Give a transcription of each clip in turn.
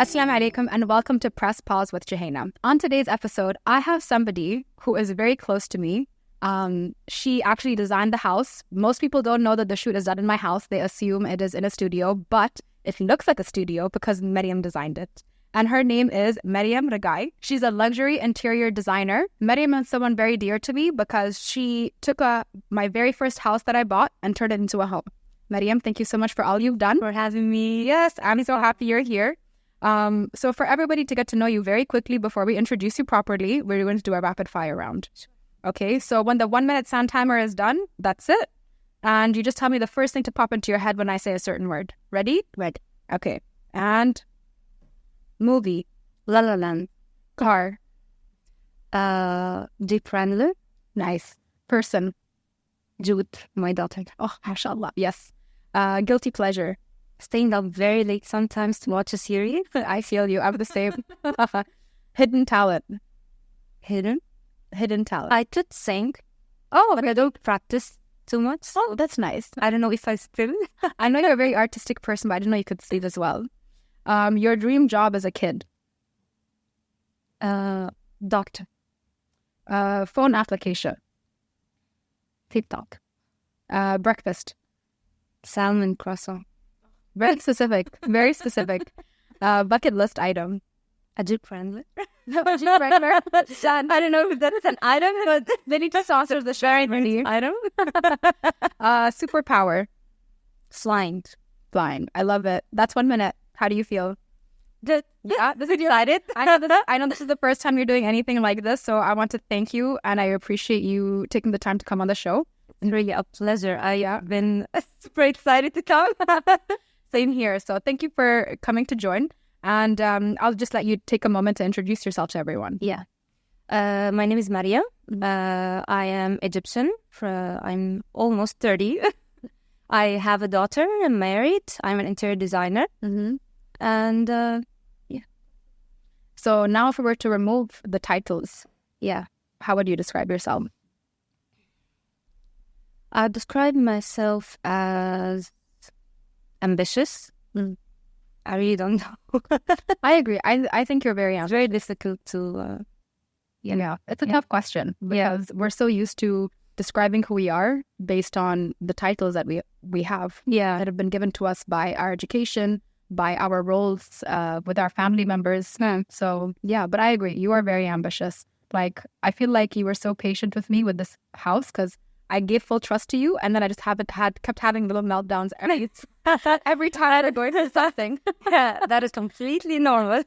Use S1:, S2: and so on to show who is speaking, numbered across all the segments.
S1: Assalamu alaikum and welcome to Press Pause with Jouhayna. On today's episode, I have somebody who is very close to me. She actually designed the house. Most people don't know that the shoot is done in my house. They assume it is in a studio, but it looks like a studio because Mariam designed it. And her name is Mariam Ragaie. She's a luxury interior designer. Mariam is someone very dear to me because she took my very first house that I bought and turned it into a home. Mariam, thank you so much for all you've done.
S2: For having me.
S1: Yes, I'm so happy you're here. So for everybody to get to know you very quickly before we introduce you properly, we're going to do a rapid fire round. Okay, so when the 1 minute sound timer is done, that's it. And you just tell me the first thing to pop into your head when I say a certain word. Ready?
S2: Ready.
S1: Okay. And movie.
S2: La La Land.
S1: Car.
S2: Jeep Wrangler.
S1: Nice. Person.
S2: Jude, my daughter.
S1: Oh, mashallah. Yes. Guilty pleasure.
S2: Staying up very late sometimes to watch a series.
S1: I feel you. I'm the same. Hidden talent.
S2: Hidden talent. I could sing.
S1: Oh,
S2: but I don't practice too much.
S1: Oh, that's nice.
S2: I don't know if I still.
S1: I know you're a very artistic person, but I didn't know you could sing as well. Your dream job as a kid.
S2: Doctor.
S1: Phone application.
S2: TikTok.
S1: Breakfast.
S2: Salmon croissant.
S1: Very specific. Very specific. Bucket list item.
S2: A Jeep Wrangler.
S1: Jeep Wrangler.
S2: I don't know if that's an item, but
S1: they need to sponsor the show.
S2: Item.
S1: Superpower.
S2: Flying.
S1: I love it. That's 1 minute. How do you feel?
S2: Yeah,
S1: this is excited. I know this is the first time you're doing anything like this, so I want to thank you and I appreciate you taking the time to come on the show.
S2: It's really a pleasure. I've been super excited to come.
S1: Same here. So thank you for coming to join. And I'll just let you take a moment to introduce yourself to everyone.
S2: Yeah. My name is Mariam. I am Egyptian. I'm almost 30. I have a daughter. I'm married. I'm an interior designer.
S1: Mm-hmm.
S2: And yeah.
S1: So now if we were to remove the titles,
S2: yeah,
S1: how would you describe yourself?
S2: I describe myself as ambitious. I really don't know.
S1: I agree. I think you're very ambitious.
S2: It's very difficult to...
S1: Yeah, it's a tough question because we're so used to describing who we are based on the titles that we have that have been given to us by our education, by our roles with our family members. So yeah, but I agree. You are very ambitious. Like, I feel like you were so patient with me with this house because I gave full trust to you, and then I just kept having little meltdowns every time I'm going through something.
S2: Yeah, that is completely normal.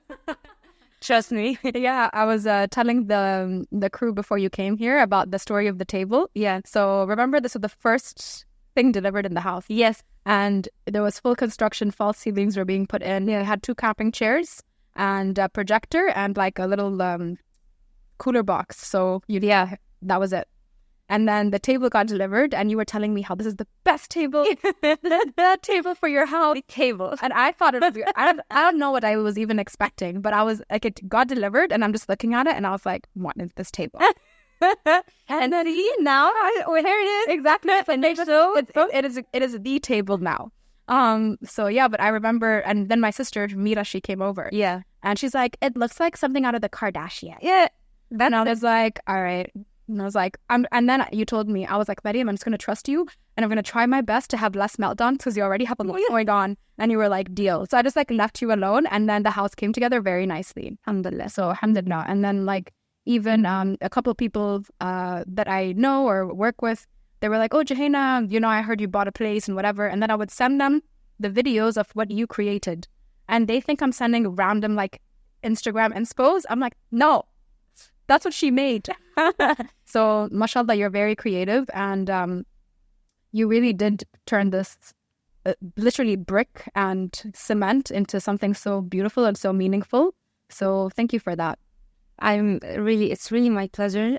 S2: Trust me.
S1: Yeah, I was telling the crew before you came here about the story of the table.
S2: Yeah.
S1: So remember, this was the first thing delivered in the house.
S2: Yes.
S1: And there was full construction, false ceilings were being put in. It had 2 camping chairs and a projector and like a little cooler box. So that was it. And then the table got delivered and you were telling me how this is the best table, the table for your house.
S2: The table.
S1: And I thought it was, I don't know what I was even expecting, but I was like, it got delivered and I'm just looking at it and I was like, what is this table?
S2: and then now, here it is.
S1: Exactly. And it is the table now. So yeah, but I remember, and then my sister, Mira, she came over.
S2: Yeah.
S1: And she's like, it looks like something out of the Kardashians.
S2: Yeah.
S1: Then I was like, all right. And I was like, and then you told me, I was like, Mariam, I'm just going to trust you and I'm going to try my best to have less meltdowns because you already have a lot going on. And you were like, deal. So I just like left you alone and then the house came together very nicely.
S2: Alhamdulillah.
S1: So alhamdulillah. And then like even a couple of people that I know or work with, they were like, oh, Jouhayna, I heard you bought a place and whatever. And then I would send them the videos of what you created. And they think I'm sending random like Instagram inspos. I'm like, no. That's what she made. So, mashallah, you're very creative and you really did turn this literally brick and cement into something so beautiful and so meaningful. So, thank you for that.
S2: It's really my pleasure.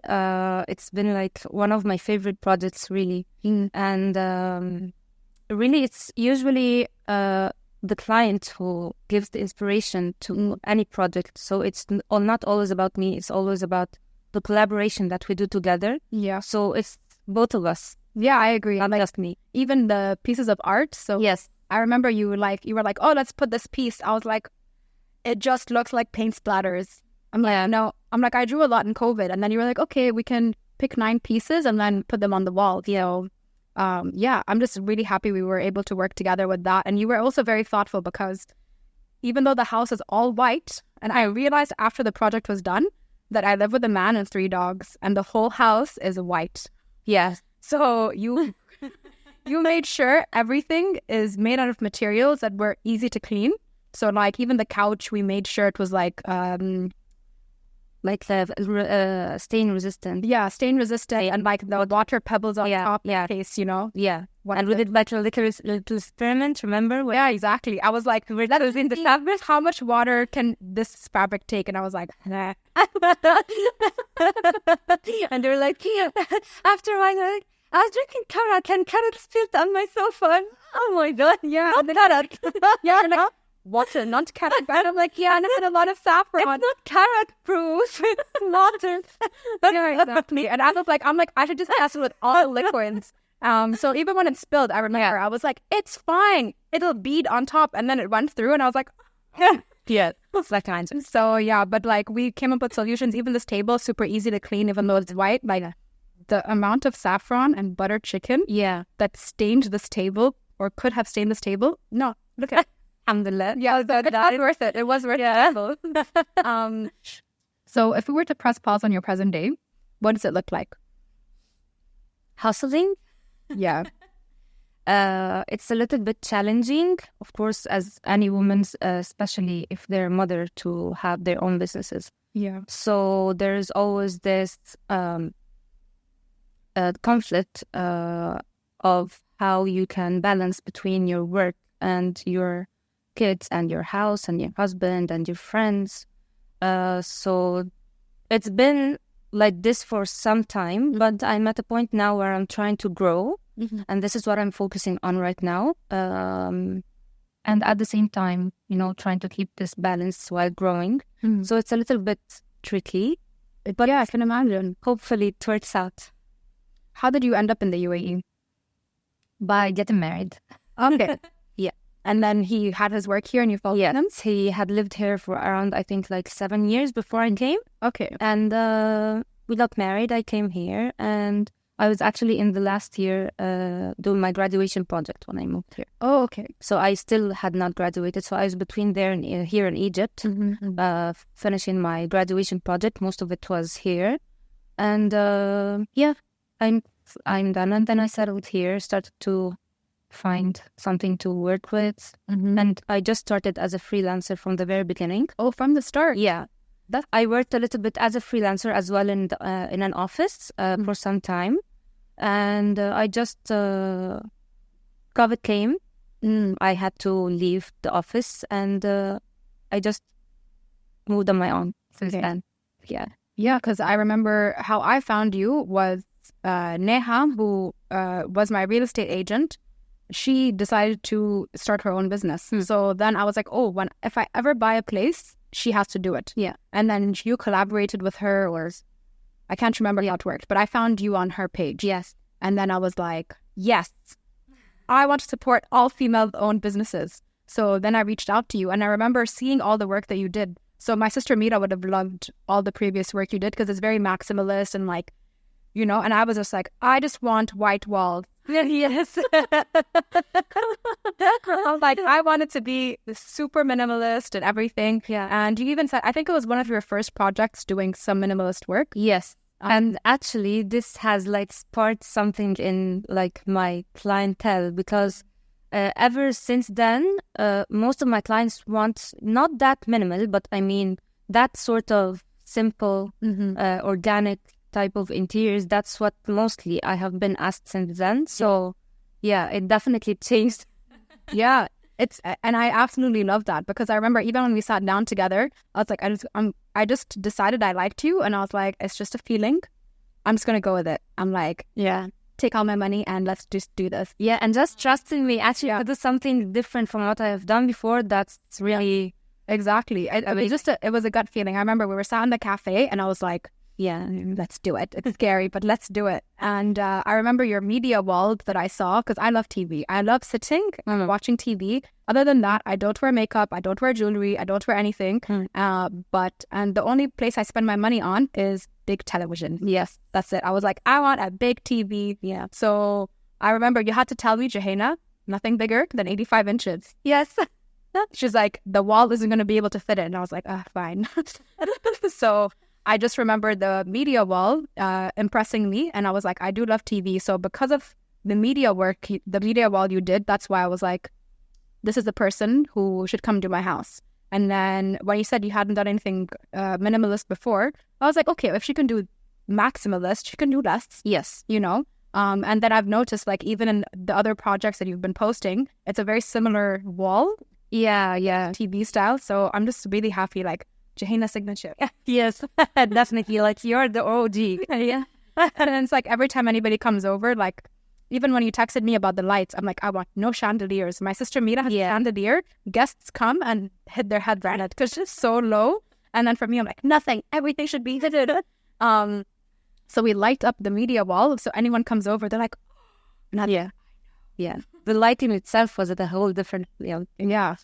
S2: It's been like one of my favorite projects, really. And really, it's usually the client who gives the inspiration to any project. So it's not always about me. It's always about the collaboration that we do together.
S1: Yeah.
S2: So it's both of us.
S1: Yeah, I agree.
S2: Not just me.
S1: Even the pieces of art. So
S2: yes,
S1: I remember you were like, oh, let's put this piece. I was like, it just looks like paint splatters. I'm like, no. I'm like, I drew a lot in COVID. And then you were like, okay, we can pick 9 pieces and then put them on the wall. So, I'm just really happy we were able to work together with that. And you were also very thoughtful because even though the house is all white, and I realized after the project was done that I live with a man and 3 dogs and the whole house is white.
S2: Yes.
S1: So you made sure everything is made out of materials that were easy to clean. So like even the couch, we made sure it was like
S2: the stain resistant.
S1: Yeah, stain resistant, and like the water pebbles on top in case,
S2: Yeah. And we did like a little experiment, remember?
S1: Yeah, exactly. I was like, that was in the fabric. How much water can this fabric take? And I was like, nah.
S2: And they were like, after a while, like, I was drinking carrot and carrot spilled on my sofa. Oh my God.
S1: Yeah.
S2: Not carrot.
S1: Yeah. Like, water, not carrot. And I'm like, yeah, and I had a lot of saffron.
S2: It's not carrot proof. It's water.
S1: Yeah, exactly. And I was like, I should just test it with all the liquids. So even when it spilled, I remember I was like, it's fine. It'll bead on top. And then it went through and I was like,
S2: yeah, that kind of.
S1: So yeah, but like we came up with solutions. Even this table, super easy to clean, even though it's white. Like the amount of saffron and butter chicken that stained this table or could have stained this table. No, look at it.
S2: Alhamdulillah.
S1: Yeah, so it was worth it. It was worth it. So if we were to press pause on your present day, what does it look like?
S2: Hustling?
S1: Yeah.
S2: It's a little bit challenging, of course, as any woman, especially if they're a mother, to have their own businesses.
S1: Yeah.
S2: So there's always this conflict of how you can balance between your work and your kids and your house and your husband and your friends. So it's been like this for some time, but I'm at a point now where I'm trying to grow, and this is what I'm focusing on right now. And at the same time, trying to keep this balance while growing. So it's a little bit tricky, but
S1: yeah, I can imagine.
S2: Hopefully it works out.
S1: How did you end up in the UAE?
S2: By getting married.
S1: Okay.
S2: Yeah.
S1: And then he had his work here and you followed him?
S2: Yes, he had lived here for around, I think, like 7 years before I came.
S1: Okay.
S2: And we got married. I came here and I was actually in the last year doing my graduation project when I moved here.
S1: Oh, okay.
S2: So I still had not graduated. So I was between there and here in Egypt, finishing my graduation project. Most of it was here. And I'm done. And then I settled here, started to find something to work with. And I just started as a freelancer from the very beginning.
S1: Oh, from the start?
S2: Yeah. I worked a little bit as a freelancer as well in an office for some time. And I just, COVID came. I had to leave the office and I just moved on my own since then. Yeah.
S1: Yeah, because I remember how I found you was Neha, who was my real estate agent. She decided to start her own business. So then I was like, oh, if I ever buy a place, she has to do it.
S2: Yeah.
S1: And then you collaborated with her, or I can't remember how it worked, but I found you on her page.
S2: Yes.
S1: And then I was like, yes, I want to support all female-owned businesses. So then I reached out to you, and I remember seeing all the work that you did. So my sister Mira would have loved all the previous work you did because it's very maximalist and like, and I was just like, I just want white walls.
S2: Yes.
S1: I was like, I want it to be super minimalist and everything.
S2: Yeah.
S1: And you even said, I think it was one of your first projects doing some minimalist work.
S2: Yes. And actually, this has like sparked something in like my clientele because ever since then, most of my clients want not that minimal, but I mean that sort of simple, organic type of interiors. That's what mostly I have been asked since then. So yeah, it definitely changed.
S1: Yeah, and I absolutely love that because I remember even when we sat down together, I was like, I just decided I liked you, and I was like, it's just a feeling. I'm just gonna go with it. I'm like,
S2: yeah,
S1: take all my money and let's just do this.
S2: Yeah, and just trusting me. Actually, to do something different from what I have done before. That's really
S1: exactly. It was a gut feeling. I remember we were sat in the cafe, and I was like,
S2: Yeah.
S1: let's do it. It's scary, but let's do it. And I remember your media wall that I saw, because I love TV. I love sitting and watching TV. Other than that, I don't wear makeup. I don't wear jewelry. I don't wear anything. And the only place I spend my money on is big television.
S2: Yes.
S1: That's it. I was like, I want a big TV.
S2: Yeah.
S1: So I remember you had to tell me, Jouhayna, nothing bigger than 85 inches.
S2: Yes.
S1: She's like, the wall isn't going to be able to fit it. And I was like, fine. So I just remember the media wall impressing me. And I was like, I do love TV. So because of the media work, the media wall you did, that's why I was like, this is the person who should come to my house. And then when you said you hadn't done anything minimalist before, I was like, okay, if she can do maximalist, she can do less.
S2: Yes.
S1: You know? And then I've noticed, like, even in the other projects that you've been posting, it's a very similar wall.
S2: Yeah.
S1: TV style. So I'm just really happy, like, Jouhayna signature.
S2: Yes. Definitely. Like, you're the OG.
S1: Yeah. And it's like every time anybody comes over, like, even when you texted me about the lights, I'm like, I want no chandeliers. My sister Mira has a chandelier. Guests come and hit their head right at it because it's so low. And then for me, I'm like, nothing. Everything should be hidden. So we light up the media wall. So anyone comes over, they're like,
S2: Yeah. The lighting itself was at a whole different,
S1: yeah,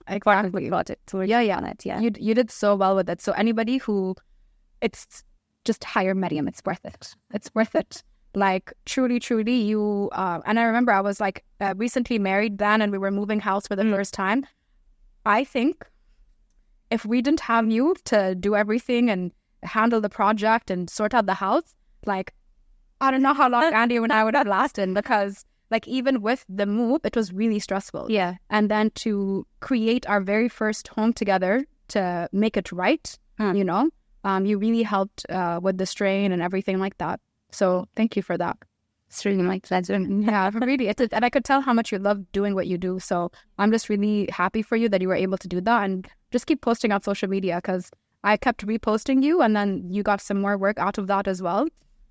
S1: exactly.
S2: Got it. So
S1: Yeah. You did so well with it. So anybody who, it's just hire Mariam. It's worth it. It's worth it. Like, truly, you, and I remember I was like recently married then, and we were moving house for the first time. I think if we didn't have you to do everything and handle the project and sort out the house, like, I don't know how long Andy and I would have lasted, because like, even with the move, it was really stressful.
S2: Yeah.
S1: And then to create our very first home together, to make it right, you know, you really helped with the strain and everything like that. So thank you for that.
S2: It's really my pleasure.
S1: Yeah, really. And I could tell how much you love doing what you do. So I'm just really happy for you that you were able to do that, and just keep posting on social media, because I kept reposting you, and then you got some more work out of that as well.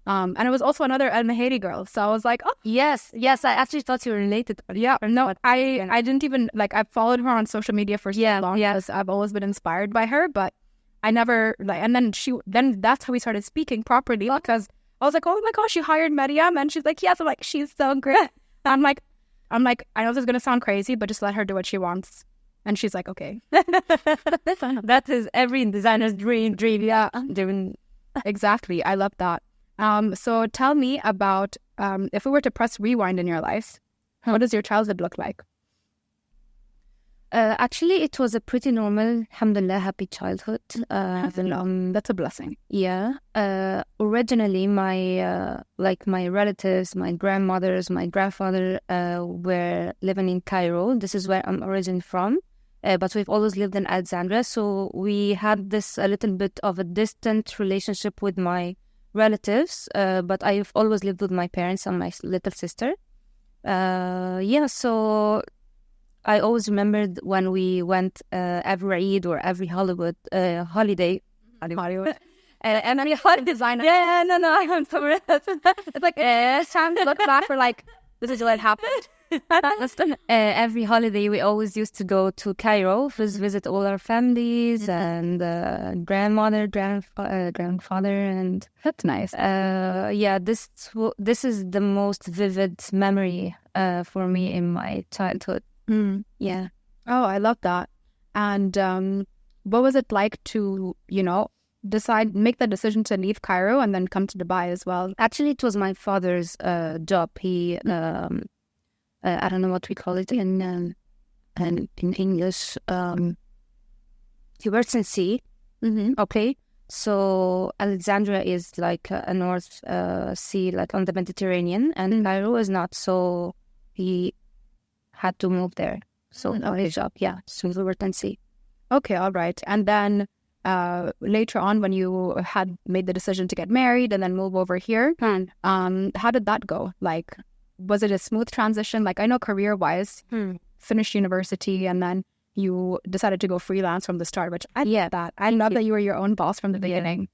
S1: And it was also another 𝐿-مهيري girl. So I was like, oh.
S2: Yes. I actually thought you were related.
S1: Yeah. No, I didn't even, like, I've followed her on social media for so long. Because I've always been inspired by her, but I never, like, and then that's how we started speaking properly, because I was like, oh my gosh, you hired Mariam? And she's like, yes. I'm like, she's so great. I'm like, I know this is going to sound crazy, but just let her do what she wants. And she's like, okay.
S2: That is every designer's dream.
S1: Yeah. Exactly. I love that. So tell me about, if we were to press rewind in your life, what does your childhood look like?
S2: Actually, it was a pretty normal, alhamdulillah, happy childhood.
S1: That's a blessing.
S2: Yeah. Originally, my relatives, my grandmothers, my grandfather were living in Cairo. This is where I'm originally from. But we've always lived in Alexandria. So we had this a little bit of a distant relationship with my relatives. But I've always lived with my parents and my little sister. So I always remembered when we went every Eid or every holiday.
S1: Hollywood.
S2: And I'm a designer.
S1: Yeah, no, I'm so it's like, time to look back for, like, this is what happened.
S2: Every holiday, we always used to go to Cairo, visit all our families and grandmother, grandfather, and
S1: that's nice.
S2: This is the most vivid memory for me in my childhood. Yeah.
S1: Oh, I love that. And what was it like to, make the decision to leave Cairo and then come to Dubai as well?
S2: Actually, it was my father's job. He, I don't know what we call it in English. He works in sea. Okay. So Alexandria is like a North Sea, like on the Mediterranean, and Cairo is not. So he had to move there. So his job, so we worked in sea.
S1: Okay, all right. And then later on, when you had made the decision to get married and then move over here, how did that go? Like, was it a smooth transition? Like, I know career-wise, finished university and then you decided to go freelance from the start, which I love that. I love that you were your own boss from the beginning.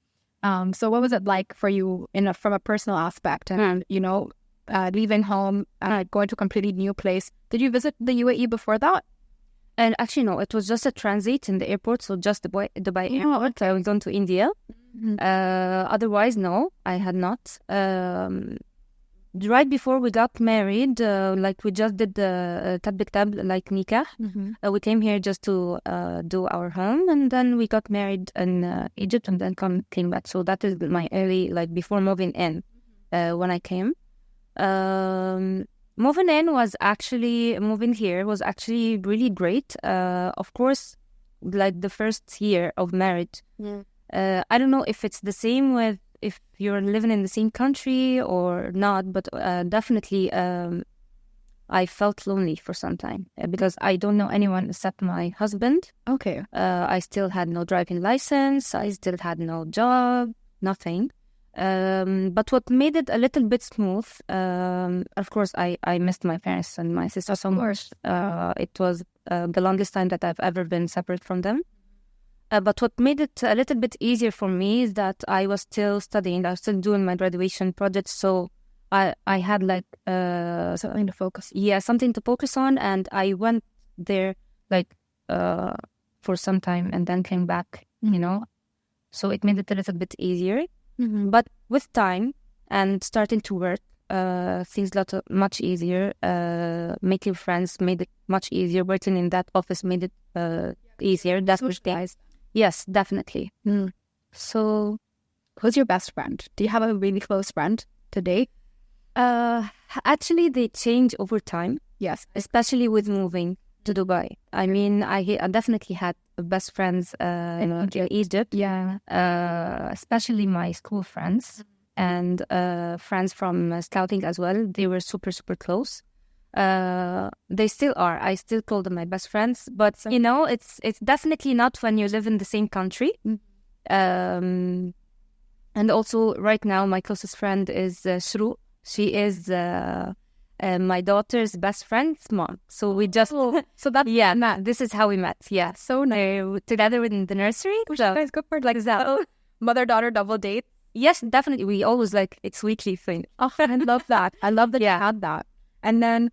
S1: So what was it like for you from a personal aspect and, leaving home, going to a completely new place? Did you visit the UAE before that?
S2: And actually, no, it was just a transit in the airport, so just Dubai airport. I was going to India. Otherwise, no, I had not. Right before we got married, like we just did the tab like nikah. We came here just to do our home, and then we got married in Egypt, and then came back. So that is my early, like before moving in, when I came. Moving here was actually really great. Of course, like the first year of marriage. I don't know if it's the same with if you're living in the same country or not, but definitely I felt lonely for some time because I don't know anyone except my husband.
S1: Okay.
S2: I still had no driving license. I still had no job, nothing. But what made it a little bit smooth, of course, I missed my parents and my sister so much. It was the longest time that I've ever been separate from them. But what made it a little bit easier for me is that I was still studying. I was still doing my graduation project. So I had like
S1: something to focus.
S2: Yeah, something to focus on. And I went there like for some time and then came back, you know. So it made it a little bit easier. But with time and starting to work, things got much easier. Making friends made it much easier. Working in that office made it easier. That's what guys. Yes, definitely.
S1: So, who's your best friend? Do you have a really close friend today?
S2: Actually, they change over time.
S1: Yes,
S2: especially with moving to Dubai. I mean, I definitely had best friends in Egypt.
S1: Yeah,
S2: especially my school friends and friends from scouting as well. They were super, super close. They still are. I still call them my best friends, but you know, it's definitely not when you live in the same country. And also, right now, my closest friend is 𝐟𝐨𝐫𝐿. She is my daughter's best friend's mom. So we just
S1: so that
S2: this is how we met. Yeah,
S1: so nice.
S2: Together in the nursery.
S1: So guys, go for it like that. Mother-daughter double date.
S2: Yes, definitely. We always like it's weekly thing.
S1: Oh, I love that. I love that you had that. And then.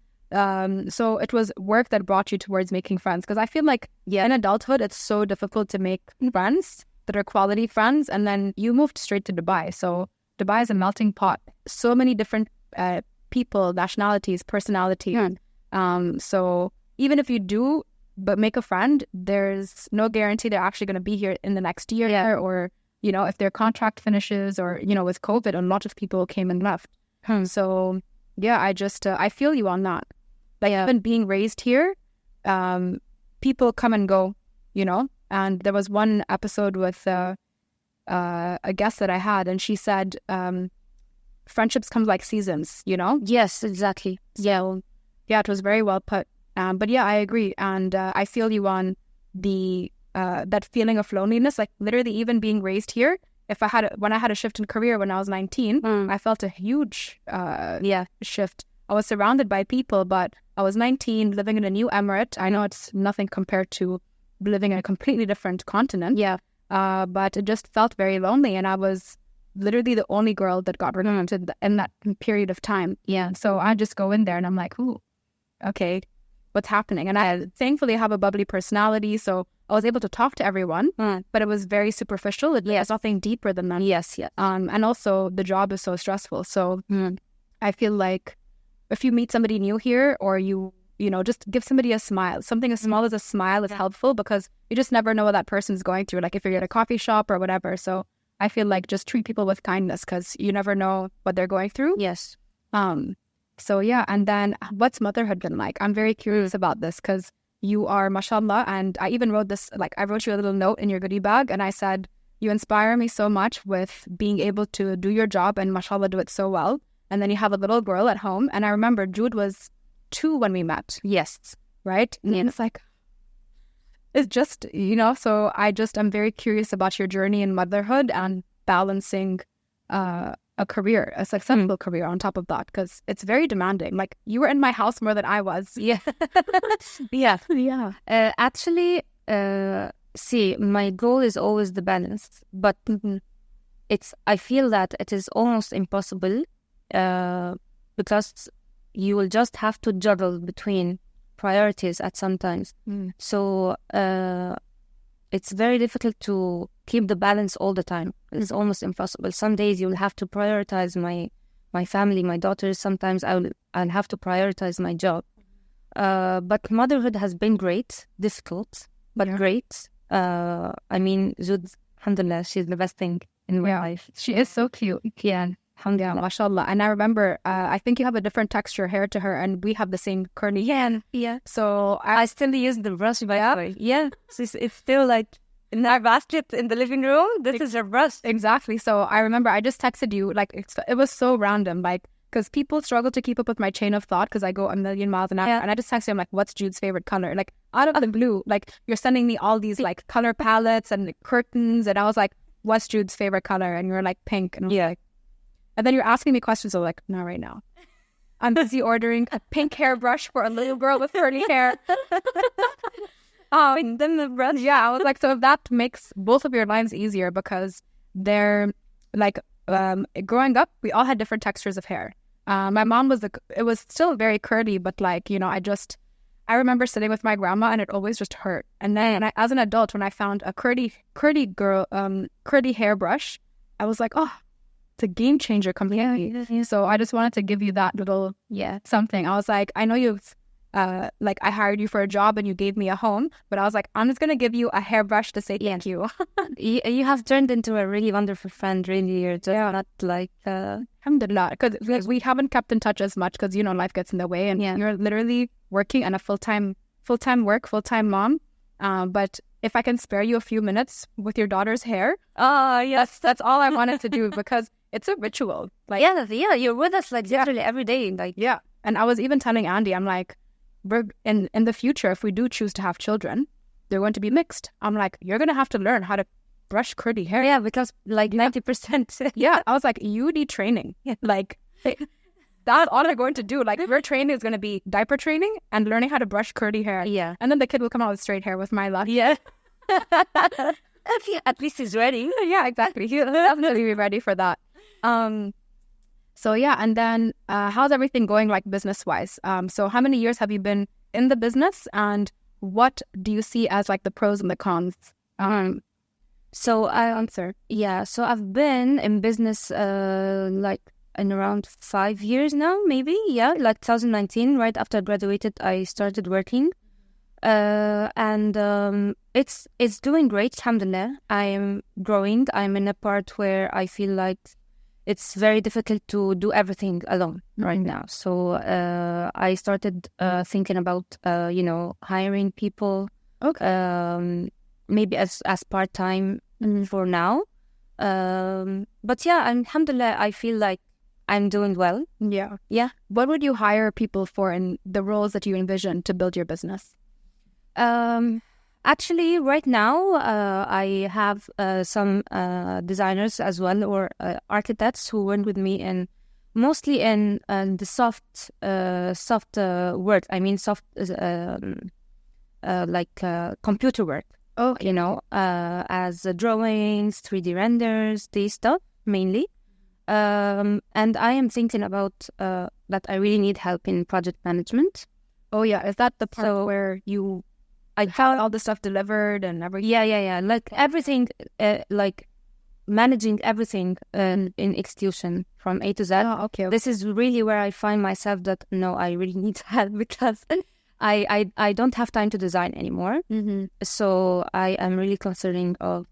S1: So it was work that brought you towards making friends, because I feel like in adulthood it's so difficult to make friends that are quality friends, and then you moved straight to Dubai. So Dubai is a melting pot. So many different people, nationalities, personalities. So even if you do but make a friend, there's no guarantee they're actually going to be here in the next year, or you know, if their contract finishes, or you know, with COVID, a lot of people came and left. So yeah, I feel you on that. Like even being raised here, people come and go, you know. And there was one episode with a guest that I had, and she said, friendships come like seasons, you know.
S2: Yes, exactly.
S1: Yeah, it was very well put. But yeah, I agree, and I feel you on the that feeling of loneliness. Like literally, even being raised here, when I had a shift in career when I was 19, I felt a huge shift. I was surrounded by people, but I was 19, living in a new emirate. I know it's nothing compared to living in a completely different continent.
S2: Yeah.
S1: But it just felt very lonely, and I was literally the only girl that got recruited in that period of time.
S2: Yeah.
S1: So I just go in there and I'm like, ooh, okay, what's happening? And I thankfully have a bubbly personality, so I was able to talk to everyone, but it was very superficial. It's nothing deeper than that.
S2: Yes.
S1: And also the job is so stressful. So I feel like if you meet somebody new here, or you know, just give somebody a smile. Something as small as a smile is helpful, because you just never know what that person's going through. Like if you're at a coffee shop or whatever. So I feel like just treat people with kindness, because you never know what they're going through.
S2: Yes.
S1: So yeah, and then what's motherhood been like? I'm very curious about this, because you are, mashallah, and I even wrote this, like I wrote you a little note in your goodie bag, and I said, you inspire me so much with being able to do your job and mashallah do it so well. And then you have a little girl at home. And I remember Jude was 2 when we met.
S2: Yes.
S1: Right? And it's like, it's just, you know, so I'm very curious about your journey in motherhood and balancing a career, a successful career on top of that, because it's very demanding. Like you were in my house more than I was.
S2: Yeah.
S1: Yeah.
S2: Actually, see, my goal is always the balance, but I feel that it is almost impossible. Because you will just have to juggle between priorities at some times. So it's very difficult to keep the balance all the time. It's almost impossible. Some days you'll have to prioritize my family, my daughters. Sometimes I'll have to prioritize my job. But motherhood has been great, difficult, but great. I mean, Zoud, alhamdulillah, she's the best thing in my life.
S1: She is so cute.
S2: Yeah, alhamdulillah.
S1: Yeah, mashallah. And I remember, I think you have a different texture hair to her, and we have the same curly hair.
S2: Yeah.
S1: So
S2: I still use the brush, by the way. Yeah. So it's still like in our basket in the living room. This is her brush.
S1: Exactly. So I remember I just texted you, like, it was so random, like, because people struggle to keep up with my chain of thought because I go a million miles an hour. And I just texted him, like, what's Jude's favorite color? Like, out of the blue, like, you're sending me all these, like, color palettes and curtains. And I was like, what's Jude's favorite color? And you're like, pink. And I was like, and then you're asking me questions. I'm like, not right now. I'm busy ordering a pink hairbrush for a little girl with curly hair.
S2: And then the brush.
S1: Yeah, I was like, so if that makes both of your lives easier, because they're like, growing up, we all had different textures of hair. My mom it was still very curly, but like, you know, I remember sitting with my grandma and it always just hurt. And then as an adult, when I found a curly hairbrush, I was like, oh, it's a game changer completely.
S2: Yeah.
S1: So I just wanted to give you that little something. I was like, I know you've like I hired you for a job and you gave me a home, but I was like, I'm just gonna give you a hairbrush to say thank you.
S2: You have turned into a really wonderful friend. Really, you're just not like
S1: alhamdulillah, because we haven't kept in touch as much because, you know, life gets in the way, and you're literally working and a full-time mom. But if I can spare you a few minutes with your daughter's hair,
S2: yes,
S1: that's all I wanted to do, because it's a ritual. Like,
S2: you're with us like literally every day. Like,
S1: and I was even telling Andy, I'm like, in the future, if we do choose to have children, they're going to be mixed. I'm like, you're going to have to learn how to brush curly hair.
S2: Yeah, because like 90%.
S1: Yeah, I was like, you need training. Like, that's all they're going to do. Like, your training is going to be diaper training and learning how to brush curly hair.
S2: Yeah.
S1: And then the kid will come out with straight hair with my luck.
S2: Yeah. At least he's ready.
S1: Yeah, exactly. He'll definitely be ready for that. So yeah, and then how's everything going, like, business-wise? So how many years have you been in the business, and what do you see as like the pros and the cons?
S2: So I've been in business like in around 5 years now, maybe. Yeah, like 2019, right after I graduated, I started working, and it's doing great. Alhamdulillah, I am growing. I'm in a part where I feel like it's very difficult to do everything alone right now. So I started thinking about hiring people.
S1: Okay.
S2: Maybe as part-time for now. But yeah, alhamdulillah, I feel like I'm doing well.
S1: Yeah.
S2: Yeah.
S1: What would you hire people for in the roles that you envision to build your business?
S2: Actually, right now, I have some designers as well, or architects who work with me mostly in the soft work. I mean, soft like computer work.
S1: Okay.
S2: You know, as drawings, 3D renders, these stuff mainly. And I am thinking about that I really need help in project management.
S1: Oh yeah, is that the part where I have all the stuff delivered and everything?
S2: Yeah. Like everything, like managing everything in execution from A to Z.
S1: Oh, okay.
S2: This is really where I find myself that no, I really need help, because I don't have time to design anymore.
S1: Mm-hmm.
S2: So I am really considering of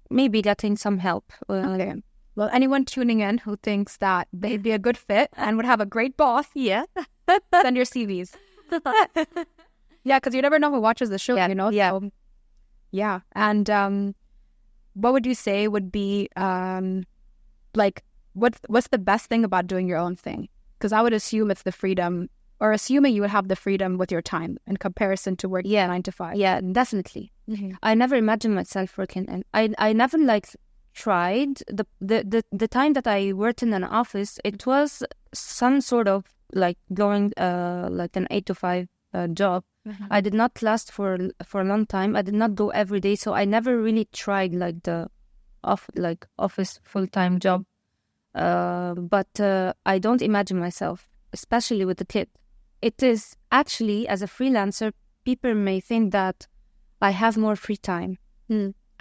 S2: maybe getting some help.
S1: Okay. Well, anyone tuning in who thinks that they'd be a good fit and would have a great boss, send your CVs. Yeah, because you never know who watches the show, you know?
S2: Yeah.
S1: So, yeah. And what would you say would be, like, what's the best thing about doing your own thing? Because I would assume it's the freedom, or assuming you would have the freedom with your time in comparison to working 9 to 5.
S2: Yeah, definitely.
S1: Mm-hmm.
S2: I never imagined myself working, and I never tried the time that I worked in an office. It was some sort of like going like an 8 to 5 job.
S1: Mm-hmm.
S2: I did not last for a long time. I did not go every day, so I never really tried like the office full-time job. But I don't imagine myself, especially with the kid. It is actually, as a freelancer, people may think that I have more free time.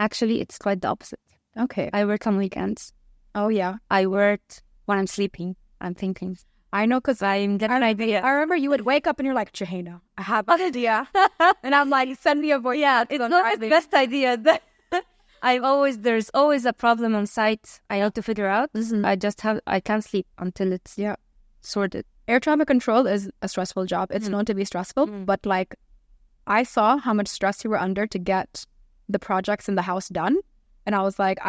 S2: Actually, it's quite the opposite.
S1: Okay.
S2: I work on weekends.
S1: Oh, yeah.
S2: I work when I'm sleeping. I'm thinking.
S1: I know, because
S2: I'm getting an idea.
S1: I remember you would wake up and you're like, Jouhayna, I have an idea. And I'm like, send me a voice.
S2: Yeah, it's not the best idea. There's always a problem on site I have to figure out. I can't sleep until it's sorted.
S1: Air traffic control is a stressful job. It's known to be stressful, but like, I saw how much stress you were under to get the projects in the house done. And I was like,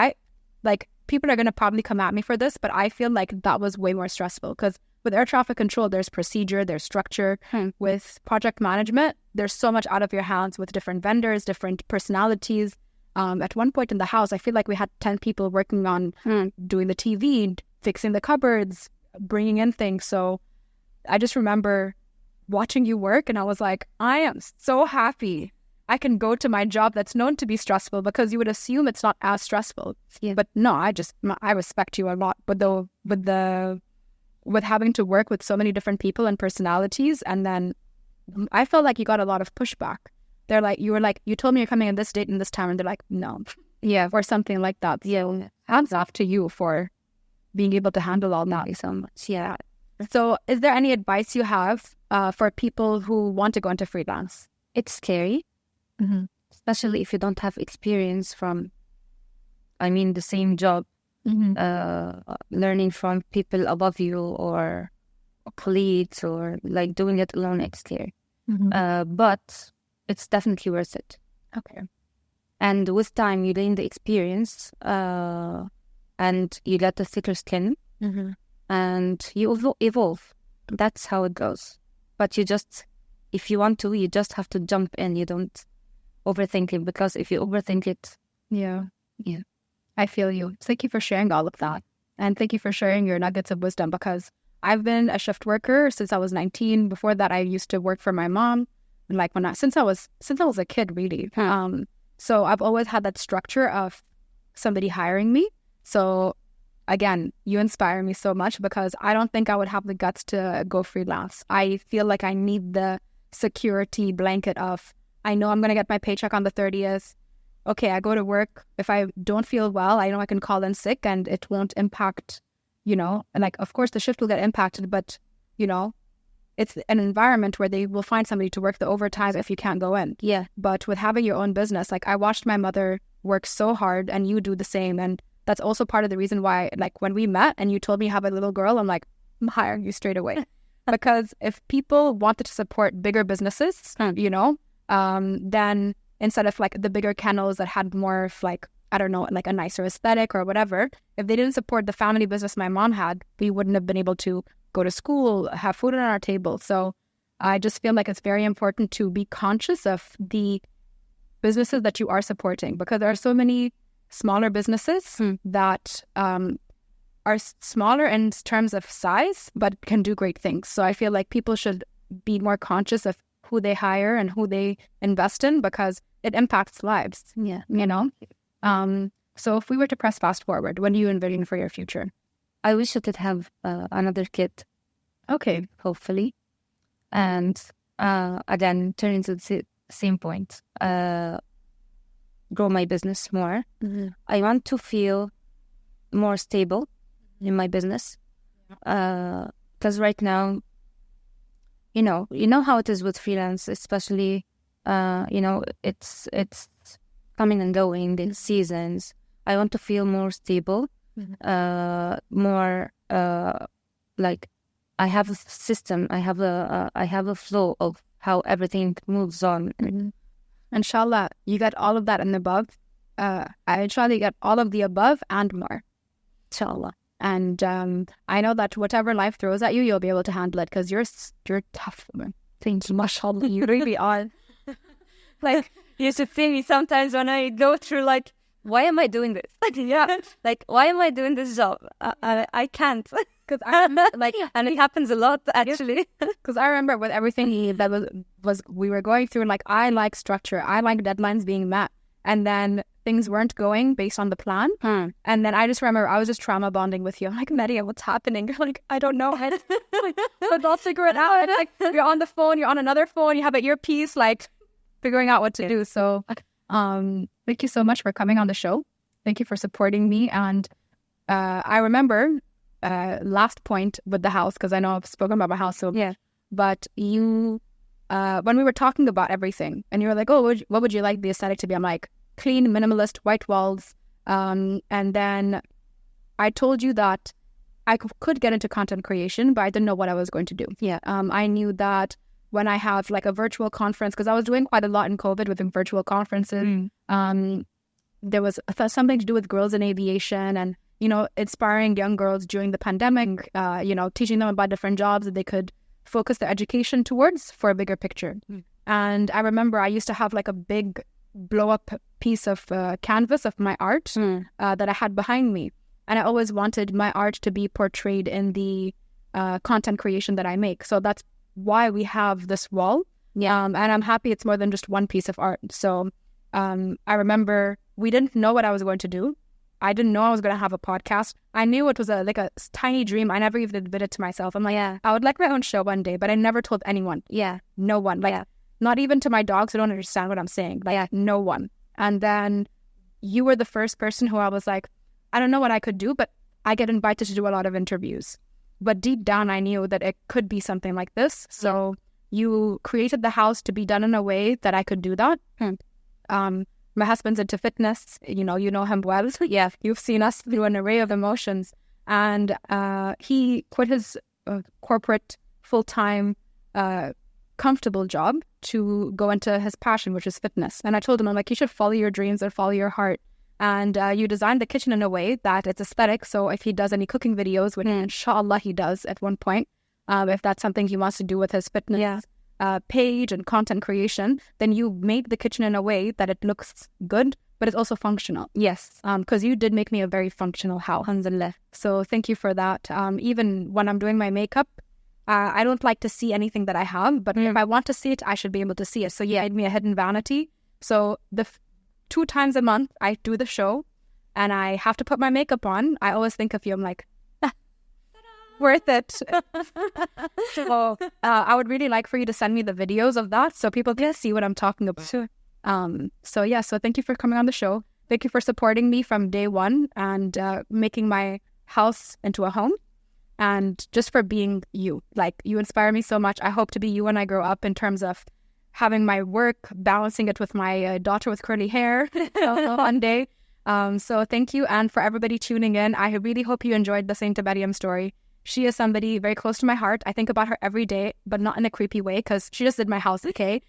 S1: people are going to probably come at me for this, but I feel like that was way more stressful, because with air traffic control, there's procedure, there's structure. With project management, there's so much out of your hands with different vendors, different personalities. At one point in the house, I feel like we had 10 people working on doing the TV, fixing the cupboards, bringing in things. So I just remember watching you work, and I was like, I am so happy I can go to my job that's known to be stressful, because you would assume it's not as stressful. Yeah. But no, I respect you a lot with having to work with so many different people and personalities. And then I felt like you got a lot of pushback. They're like, you told me you're coming in this date and this time, and they're like, no. Yeah. Or something like that. Yeah. Hands off to you for being able to handle all that.
S2: So much. Yeah.
S1: So is there any advice you have for people who want to go into freelance?
S2: It's scary, especially if you don't have experience from, the same job, learning from people above you or colleagues, or like doing it alone. It's scary, but it's definitely worth it.
S1: Okay.
S2: And with time, you gain the experience, and you get a thicker skin, and you evolve. That's how it goes. But if you want to, you just have to jump in. You don't overthink it, because if you overthink it...
S1: Yeah. I feel you. Thank you for sharing all of that. And thank you for sharing your nuggets of wisdom, because I've been a shift worker since I was 19. Before that, I used to work for my mom. And like since I was a kid, really. So I've always had that structure of somebody hiring me. So again, you inspire me so much, because I don't think I would have the guts to go freelance. I feel like I need the security blanket of, I know I'm going to get my paycheck on the 30th. Okay, I go to work. If I don't feel well, I know I can call in sick and it won't impact, and like, of course the shift will get impacted, but it's an environment where they will find somebody to work the overtime if you can't go in. Yeah. But with having your own business, like, I watched my mother work so hard, and you do the same. And that's also part of the reason why, like, when we met and you told me you have a little girl, I'm like, I'm hiring you straight away. Because if people wanted to support bigger businesses, then instead of like the bigger kennels that had more of like, I don't know, like a nicer aesthetic or whatever, if they didn't support the family business my mom had, we wouldn't have been able to go to school, have food on our table. So I just feel like it's very important to be conscious of the businesses that you are supporting, because there are so many smaller businesses that are smaller in terms of size, but can do great things. So I feel like people should be more conscious of who they hire and who they invest in, because it impacts lives. Yeah. So if we were to press fast forward, what do you envision for your future?
S2: I wish I could have another kid.
S1: Okay.
S2: Hopefully. And again, turn into the same point. Grow my business more. I want to feel more stable in my business. Because right now, you know how it is with freelance, especially, it's coming and going in seasons. I want to feel more stable, more like I have a system. I have a flow of how everything moves on.
S1: Inshallah, you get all of that and above. Inshallah, you get all of the above and more. Inshallah. And I know that whatever life throws at you, you'll be able to handle it, because you're tough woman. Thank you, mashallah. You really are.
S2: Like, you should see me sometimes when I go through, like, why am I doing this? Like, why am I doing this job? I can't. Because and it happens a lot, actually.
S1: Because I remember with everything that was we were going through, like, I like structure. I like deadlines being met. And then things weren't going based on the plan. And then I just remember I was just trauma bonding with you. I'm like, Mariam, what's happening? You're like, I don't know. But I'll figure it out. And like, you're on the phone, you're on another phone, you have an earpiece, like, figuring out what to do. So Thank you so much for coming on the show. Thank you for supporting me. And I remember last point with the house, because I know I've spoken about my house so much, but you, when we were talking about everything, and you were like, oh, what would you like the aesthetic to be? I'm like, clean, minimalist, white walls. And then I told you that I could get into content creation, but I didn't know what I was going to do. I knew that when I have like a virtual conference, because I was doing quite a lot in COVID with virtual conferences, there was something to do with girls in aviation and, you know, inspiring young girls during the pandemic, you know, teaching them about different jobs that they could focus their education towards for a bigger picture. And I remember I used to have like a big blow up piece of canvas of my art that I had behind me. And I always wanted my art to be portrayed in the content creation that I make. So that's why we have this wall. And I'm happy it's more than just one piece of art. So I remember we didn't know what I was going to do. I didn't know I was going to have a podcast. I knew it was like a tiny dream. I never even admitted to myself. I'm like, I would like my own show one day, but I never told anyone. No one. Like, not even to my dogs who don't understand what I'm saying. Like, no one. And then you were the first person who I was like, I don't know what I could do, but I get invited to do a lot of interviews. But deep down, I knew that it could be something like this. So you created the house to be done in a way that I could do that. My husband's into fitness. You know him well. You've seen us through an array of emotions. And he quit his corporate, full-time, comfortable job to go into his passion, which is fitness. And I told him, I'm like, you should follow your dreams and follow your heart. And you designed the kitchen in a way that it's aesthetic. So if he does any cooking videos, which inshallah he does at one point, if that's something he wants to do with his fitness page and content creation, then you made the kitchen in a way that it looks good, but it's also functional. Because you did make me a very functional house. Alhamdulillah. So thank you for that. Even when I'm doing my makeup, I don't like to see anything that I have, but if I want to see it, I should be able to see it. So you made me a hidden vanity. So the 2 times a month, I do the show and I have to put my makeup on. I always think of you. I'm like, worth it. So I would really like for you to send me the videos of that so people can see what I'm talking about. So thank you for coming on the show. Thank you for supporting me from day one and making my house into a home. And just for being you. Like, you inspire me so much. I hope to be you when I grow up in terms of having my work, balancing it with my daughter with curly hair one day. So thank you. And for everybody tuning in, I really hope you enjoyed listening to Mariam story. She is somebody very close to my heart. I think about her every day, but not in a creepy way because she just did my house, okay?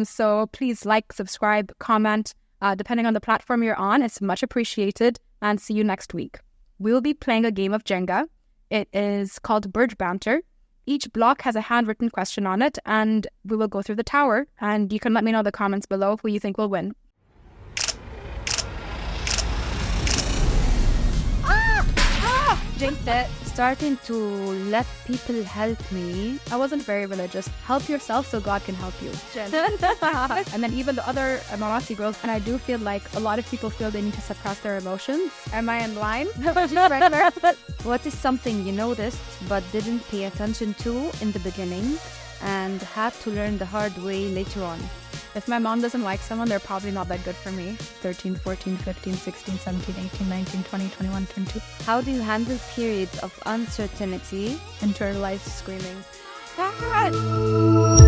S1: So please like, subscribe, comment, depending on the platform you're on. It's much appreciated. And see you next week. We'll be playing a game of Jenga. It is called Bird Banter. Each block has a handwritten question on it, and we will go through the tower. And you can let me know in the comments below who you think will win. Jinxed it.
S2: Starting to let people help me.
S1: I wasn't very religious. Help yourself so God can help you. And then even the other Emirati girls, and I do feel like a lot of people feel they need to suppress their emotions. Am I in line?
S2: What is something you noticed but didn't pay attention to in the beginning and had to learn the hard way later on?
S1: If my mom doesn't like someone, they're probably not that good for me. 13, 14, 15, 16, 17, 18, 19, 20, 21, 22.
S2: How do you handle periods of uncertainty?
S1: Internalized screaming. God!